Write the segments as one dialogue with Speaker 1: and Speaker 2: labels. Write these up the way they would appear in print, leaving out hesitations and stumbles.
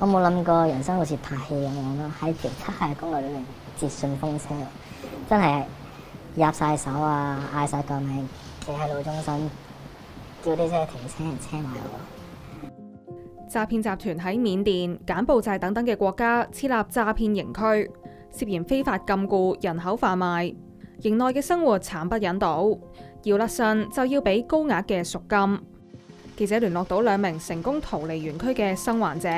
Speaker 1: 我冇諗過人生好似拍戲咁樣咯，喺條七海公路裏面截順風車，真係入晒手啊，嗌晒救命，企喺路中心叫啲車停車埋我。
Speaker 2: 詐騙集團喺緬甸、柬埔寨等等嘅國家設立詐騙營區，涉嫌非法禁錮、人口販賣，營內嘅生活慘不忍睹，要甩身就要俾高額嘅贖金。記者聯絡到2名成功逃離園區嘅生還者。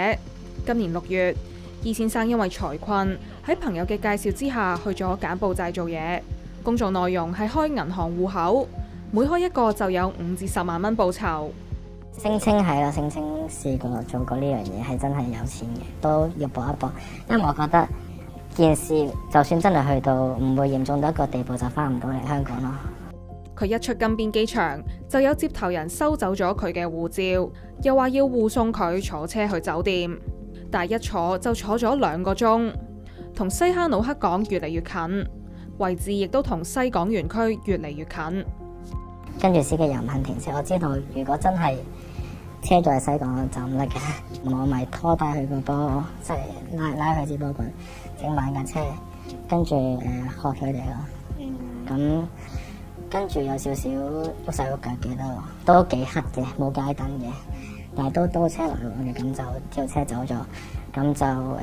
Speaker 2: 今年6月，伊先生因為財困，喺朋友嘅介紹之下去咗柬埔寨做嘢，工作內容係開銀行戶口，每開一個就有5至10萬蚊報酬。
Speaker 1: 聲稱係啦，聲稱試過做過呢樣嘢，係真係有錢嘅，都要搏一搏。因為我覺得件事就算真係去到唔會嚴重到一個地步，就翻唔到嚟香港咯。
Speaker 2: 佢一出金邊機場，就有接頭人收走咗佢嘅護照，又話要護送佢坐車去酒店，但係一坐就坐咗2個鐘，同西哈努克港越嚟越近，位置亦都同西港園區越嚟越近。
Speaker 1: 跟住司機又唔肯停車，我知道如果真係車咗喺西港就唔得嘅，我咪拖低佢個波，即係拉佢支波棍，整慢架車，跟住學佢哋咯。咁跟住有少少喐手喐腳嘅都幾黑嘅，冇街燈嘅，但係都車來往嘅，咁就條車走咗，咁就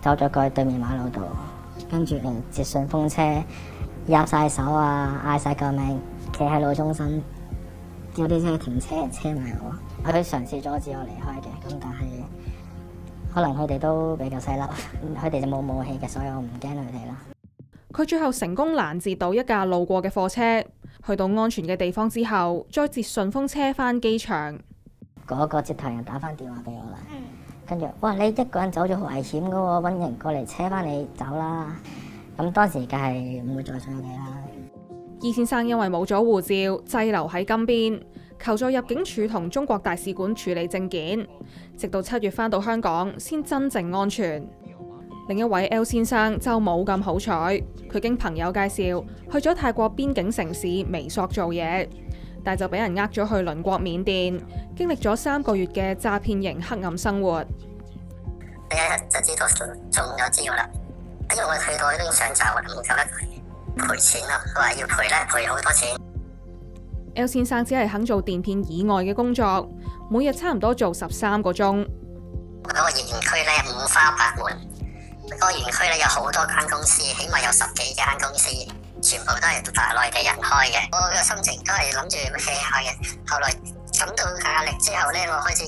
Speaker 1: 走咗過去對面馬路度，跟住截順風車，入晒手啊，嗌晒救命，企喺路中心叫啲車停車埋我。佢嘗試阻止我離開嘅，咁但係可能佢哋都比較細粒，佢哋就冇武器嘅，所以我唔驚佢哋啦。
Speaker 2: 佢最後成功攔截到一架路過嘅貨車，去到安全嘅地方之後，再截順風車返機場。
Speaker 1: 嗰個接頭人打返電話俾我啦，跟住哇，你一個人走咗好危險噶喎，揾人過嚟車返你走啦。咁當時梗係唔會再上你啦。
Speaker 2: 伊先生因為冇咗護照，滯留喺金邊，求助入境處同中國大使館處理證件，直到7月返到香港先真正安全。另一位 L 先生就冇咁好彩，佢經朋友介紹去咗泰國邊境城市微索做嘢，但就俾人呃咗去鄰國緬甸，經歷咗3個月嘅詐騙型黑暗生活。
Speaker 3: 第一日就知道中咗招啦，因為我去到已經上閘，我都冇夠得賠錢啦，佢話要賠咧，賠好多錢。
Speaker 2: L 先生只係肯做電騙以外嘅工作，每日差唔多做13個鐘。
Speaker 3: 嗰個園區咧五花八門，嗰個園區咧有好多間公司，起碼有10幾間公司，全部都係大內地人開嘅。我嘅心情都係諗住 hea 下嘅，後來感到壓力之後咧，我開始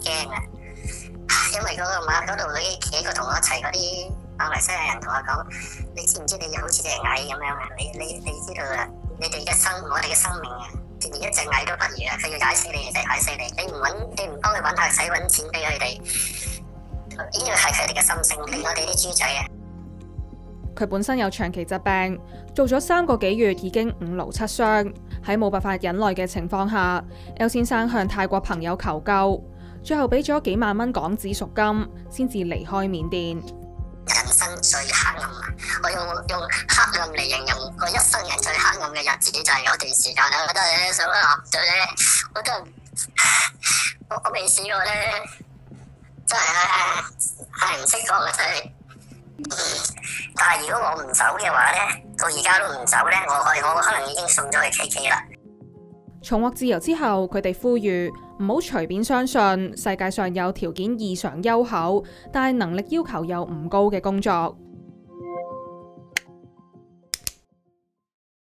Speaker 3: 驚啦，因為嗰個馬嗰度嗰幾個同我一齊嗰啲馬來西亞人同我講：你知唔知你好似隻蟻咁樣啊？你知道啦，你哋我哋嘅生命啊，連一隻蟻都不如啊！佢要踩死你，就踩死你。你唔幫佢揾下使揾錢俾佢哋，呢個係佢哋嘅心聲，令我哋啲豬仔啊！
Speaker 2: 佢本身有長期疾病，做咗3個幾月已經5勞7傷，喺冇辦法忍耐嘅情況下 ，L 先生向泰國朋友求救，最後俾咗幾萬蚊港紙贖金，先至離開緬甸。
Speaker 3: 人生最黑暗啊！我用黑暗嚟形容我一生人最黑暗嘅日子，就係嗰段時間啦。我都係想話對咧，我未試過咧，真係唔識講啊！真係。但係如果我唔走嘅話咧，到而家都唔走咧，我可能已經送咗去 KK 啦。
Speaker 2: 重獲自由之後，佢哋呼籲唔好隨便相信世界上有條件異常優厚，但係能力要求又唔高嘅工作。